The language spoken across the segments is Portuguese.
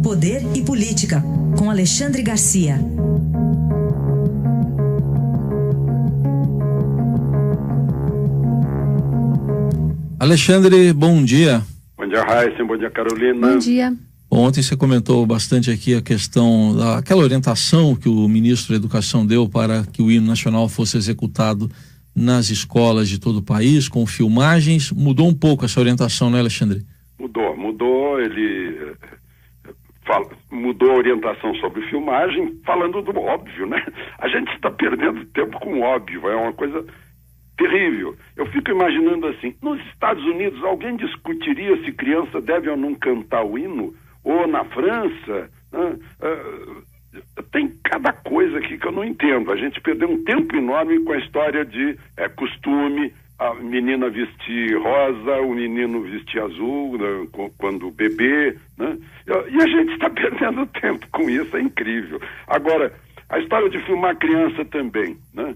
Poder e Política, com Alexandre Garcia. Alexandre, bom dia. Bom dia, Raíssa. Bom dia, Carolina. Bom dia. Ontem você comentou bastante aqui a questão daquela orientação que o ministro da Educação deu para que o hino nacional fosse executado nas escolas de todo o país, com filmagens. Mudou um pouco essa orientação, né, Alexandre? Mudou. Ele mudou a orientação sobre filmagem, falando do óbvio, né? A gente está perdendo tempo com o óbvio, é uma coisa terrível. Eu fico imaginando assim, nos Estados Unidos alguém discutiria se criança deve ou não cantar o hino? Ou na França, né? Tem cada coisa aqui que eu não entendo. A gente perdeu um tempo enorme com a história de costume, a menina vestir rosa, o menino vestir azul, né, quando bebê, né? E a gente está perdendo tempo com isso, é incrível. Agora, a história de filmar criança também, né?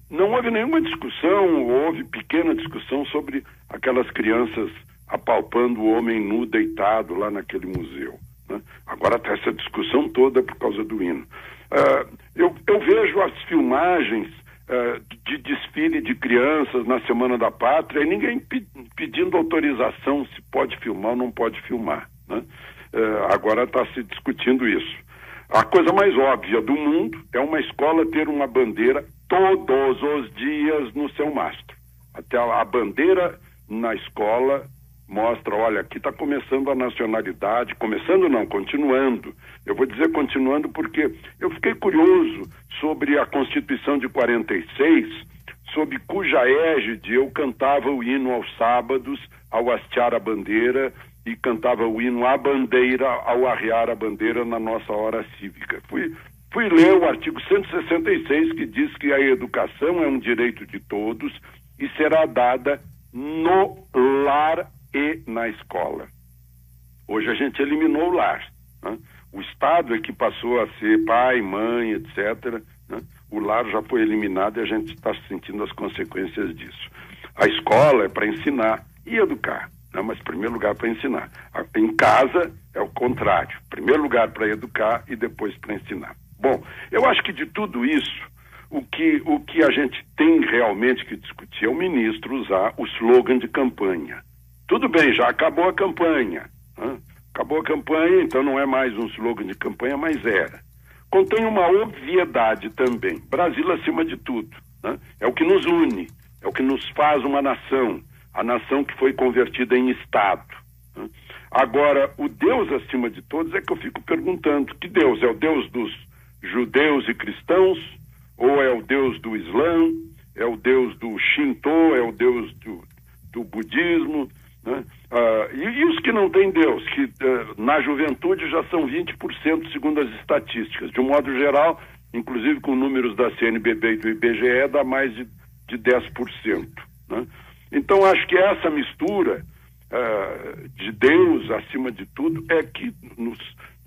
Não houve nenhuma discussão, houve pequena discussão sobre aquelas crianças apalpando o homem nu deitado lá naquele museu, né? Agora está essa discussão toda por causa do hino. Eu vejo as filmagens de desfile de crianças na Semana da Pátria e ninguém pedindo autorização se pode filmar ou não pode filmar, né? Agora está se discutindo isso. A coisa mais óbvia do mundo é uma escola ter uma bandeira todos os dias no seu mastro. Até a bandeira na escola mostra, olha, aqui está começando a nacionalidade, continuando. Eu vou dizer continuando porque eu fiquei curioso sobre a Constituição de 46, sob cuja égide eu cantava o hino aos sábados, ao hastear a bandeira, e cantava o hino à bandeira ao arriar a bandeira na nossa hora cívica. Fui ler o artigo 166, que diz que a educação é um direito de todos e será dada no lar e na escola. Hoje a gente eliminou o lar, né? O Estado é que passou a ser pai, mãe, etc., né? O lar já foi eliminado e a gente está sentindo as consequências disso. A escola é para ensinar e educar, né? Mas em primeiro lugar para ensinar. Em casa é o contrário. Em primeiro lugar para educar e depois para ensinar. Bom, eu acho que de tudo isso, o que a gente tem realmente que discutir é o ministro usar o slogan de campanha. Tudo bem, já acabou a campanha, né? Acabou a campanha, então não é mais um slogan de campanha, mas era. Contém uma obviedade também. Brasil acima de tudo, né? É o que nos une, é o que nos faz uma nação, a nação que foi convertida em Estado, né? Agora, o Deus acima de todos é que eu fico perguntando, que Deus? É o Deus dos judeus e cristãos? Ou é o Deus do Islã? É o Deus do Shinto? É o Deus do budismo? Né? E os que não têm Deus, que na juventude já são 20% segundo as estatísticas. De um modo geral, inclusive com números da CNBB e do IBGE, dá mais de 10%. Né? Então acho que essa mistura de Deus acima de tudo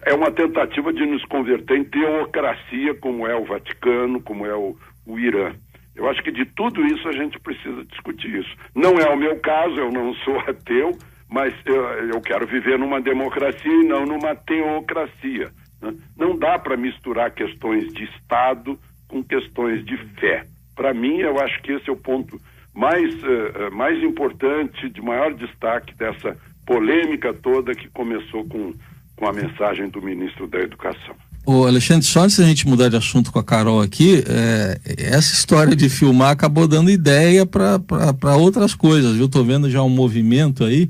é uma tentativa de nos converter em teocracia, como é o Vaticano, como é o Irã. Eu acho que de tudo isso a gente precisa discutir isso. Não é o meu caso, eu não sou ateu, mas eu quero viver numa democracia e não numa teocracia, né? Não dá para misturar questões de Estado com questões de fé. Para mim, eu acho que esse é o ponto mais importante, de maior destaque dessa polêmica toda que começou com a mensagem do ministro da Educação. Ô Alexandre, só antes da gente mudar de assunto com a Carol aqui, essa história de filmar acabou dando ideia para outras coisas, viu? Tô vendo já um movimento aí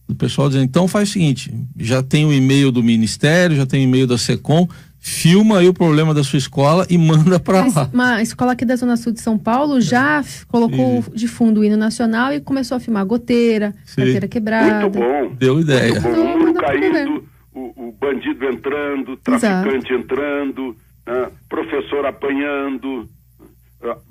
do pessoal dizendo, então faz o seguinte, já tem o e-mail do Ministério, já tem o e-mail da SECOM, filma aí o problema da sua escola e manda para lá. Uma escola aqui da Zona Sul de São Paulo já colocou de fundo o hino nacional e começou a filmar goteira, carteira quebrada. Muito bom. Deu ideia. Muito bom. O muro caído, o bandido entrando, traficante entrando, né? Professor apanhando,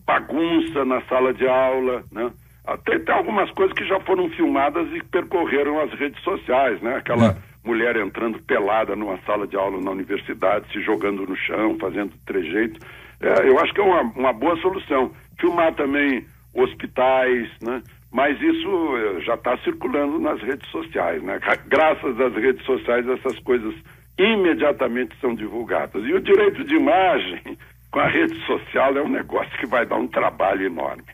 bagunça na sala de aula, né? Até tem algumas coisas que já foram filmadas e percorreram as redes sociais, né? Aquela mulher entrando pelada numa sala de aula na universidade, se jogando no chão, fazendo trejeito. Eu acho que é uma boa solução. Filmar também hospitais, né? Mas isso já está circulando nas redes sociais, né? Graças às redes sociais, essas coisas imediatamente são divulgadas. E o direito de imagem com a rede social é um negócio que vai dar um trabalho enorme.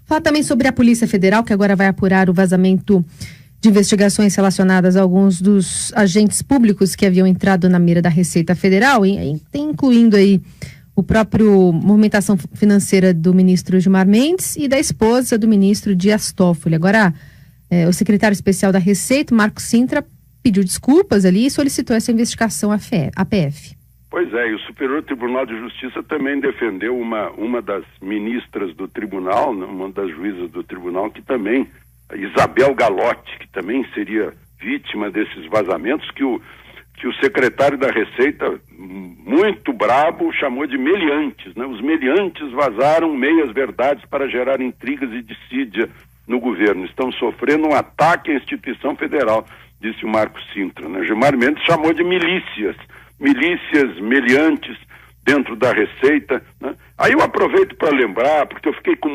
Fala também sobre a Polícia Federal, que agora vai apurar o vazamento de investigações relacionadas a alguns dos agentes públicos que haviam entrado na mira da Receita Federal, incluindo aí o próprio movimentação financeira do ministro Gilmar Mendes e da esposa do ministro Dias Toffoli. Agora, o secretário especial da Receita, Marco Sintra, pediu desculpas ali e solicitou essa investigação à PF. Pois é, e o Superior Tribunal de Justiça também defendeu uma das ministras do tribunal, né, uma das juízas do tribunal, que também, Isabel Galotti, que também seria vítima desses vazamentos, que o secretário da Receita, muito brabo, chamou de meliantes, né? Os meliantes vazaram meias verdades para gerar intrigas e dissídia no governo. Estão sofrendo um ataque à instituição federal, disse o Marco Sintra, né? Gilmar Mendes chamou de milícias meliantes dentro da Receita, né? Aí eu aproveito para lembrar, porque eu fiquei com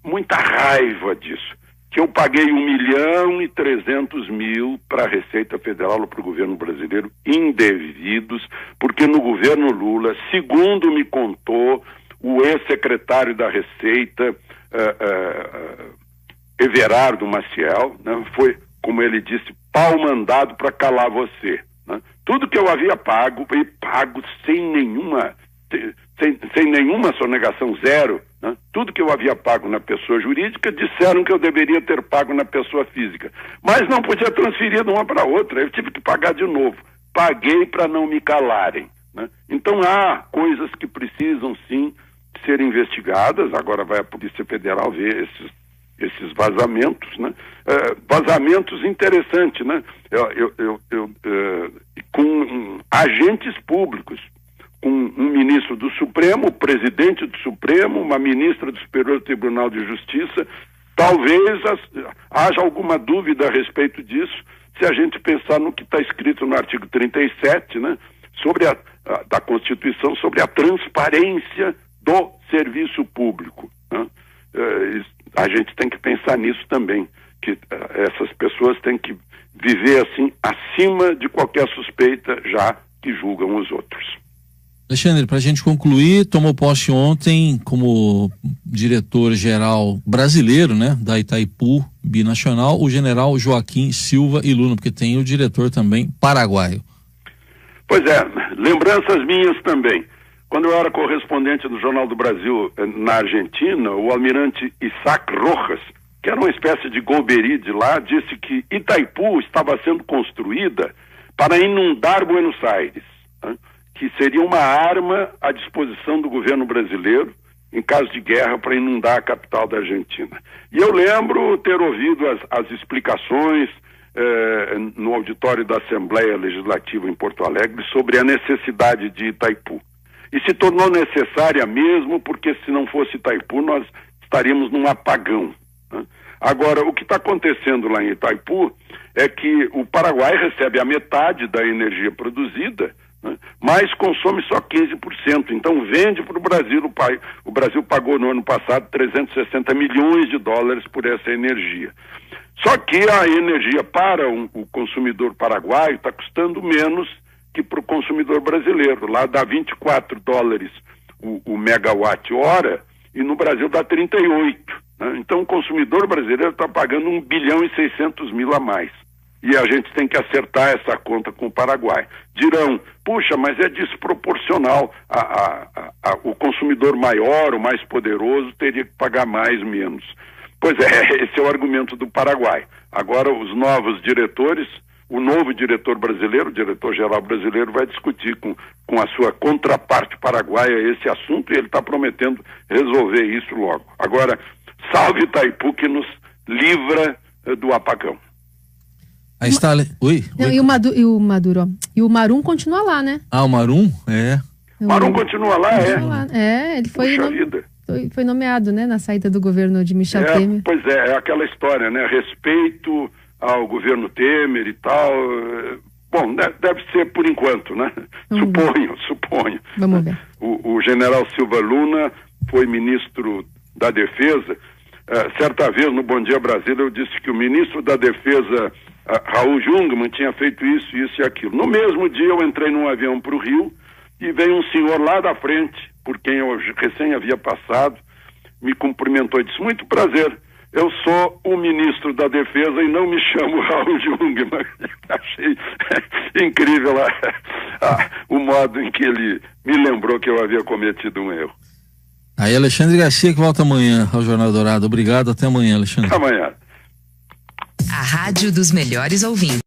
muita raiva disso, que eu paguei 1.300.000 para a Receita Federal, para o governo brasileiro, indevidos, porque no governo Lula, segundo me contou o ex-secretário da Receita, Everardo Maciel, né, foi, como ele disse, pau mandado para calar você, né? Tudo que eu havia pago, e pago sem nenhuma sonegação, zero, né? Tudo que eu havia pago na pessoa jurídica, disseram que eu deveria ter pago na pessoa física, mas não podia transferir de uma para outra, eu tive que pagar de novo. Paguei para não me calarem, né? Então há coisas que precisam sim ser investigadas. Agora vai a Polícia Federal ver esses vazamentos, né? Vazamentos interessantes, né? Com agentes públicos, com um ministro do Supremo, o presidente do Supremo, uma ministra do Superior Tribunal de Justiça. Talvez haja alguma dúvida a respeito disso, se a gente pensar no que está escrito no artigo 37, né, da Constituição, sobre a transparência do serviço público, né? A gente tem que pensar nisso também, que essas pessoas têm que viver assim, acima de qualquer suspeita, já que julgam os outros. Alexandre, para a gente concluir, tomou posse ontem como diretor-geral brasileiro, né, da Itaipu Binacional, o general Joaquim Silva e Luna, porque tem o diretor também paraguaio. Pois é, lembranças minhas também. Quando eu era correspondente do Jornal do Brasil na Argentina, o almirante Isaac Rojas, que era uma espécie de Golbery de lá, disse que Itaipu estava sendo construída para inundar Buenos Aires, né? Que seria uma arma à disposição do governo brasileiro em caso de guerra para inundar a capital da Argentina. E eu lembro ter ouvido as explicações no auditório da Assembleia Legislativa em Porto Alegre sobre a necessidade de Itaipu. E se tornou necessária mesmo, porque se não fosse Itaipu nós estaríamos num apagão, né? Agora, o que está acontecendo lá em Itaipu é que o Paraguai recebe a metade da energia produzida, né, mas consome só 15%. Então vende para o Brasil. O Brasil pagou no ano passado 360 milhões de dólares por essa energia. Só que a energia para o consumidor paraguaio está custando menos que para o consumidor brasileiro. Lá dá 24 dólares o megawatt-hora e no Brasil dá 38. Né? Então o consumidor brasileiro está pagando 1.600 bilhões a mais. E a gente tem que acertar essa conta com o Paraguai. Dirão, puxa, mas é desproporcional. O consumidor maior, o mais poderoso, teria que pagar mais, menos. Pois é, esse é o argumento do Paraguai. Agora os novos diretores, o novo diretor brasileiro, o diretor-geral brasileiro, vai discutir com a sua contraparte paraguaia esse assunto, e ele está prometendo resolver isso logo. Agora, salve Itaipu, que nos livra do apagão. Aí está... Oi? Não, Oi. E o Maduro, ó. E o Marum continua lá, né? Ah, o Marum? É. Marum continua lá, Ele foi nomeado, né, na saída do governo de Michel Temer. Pois é aquela história, né? Respeito ao governo Temer e tal. Bom, deve ser por enquanto, né? Suponho. Vamos ver. O general Silva Luna foi ministro da Defesa. Certa vez no Bom Dia Brasília eu disse que o ministro da Defesa, Raul Jungmann, tinha feito isso e aquilo. No mesmo dia eu entrei num avião para o Rio e veio um senhor lá da frente, por quem eu recém havia passado, me cumprimentou e disse: muito prazer, eu sou o ministro da Defesa e não me chamo Raul Jungmann. Achei incrível o modo em que ele me lembrou que eu havia cometido um erro. Aí Alexandre Garcia, que volta amanhã ao Jornal Dourado. Obrigado, até amanhã, Alexandre. Até amanhã. A rádio dos melhores ouvintes.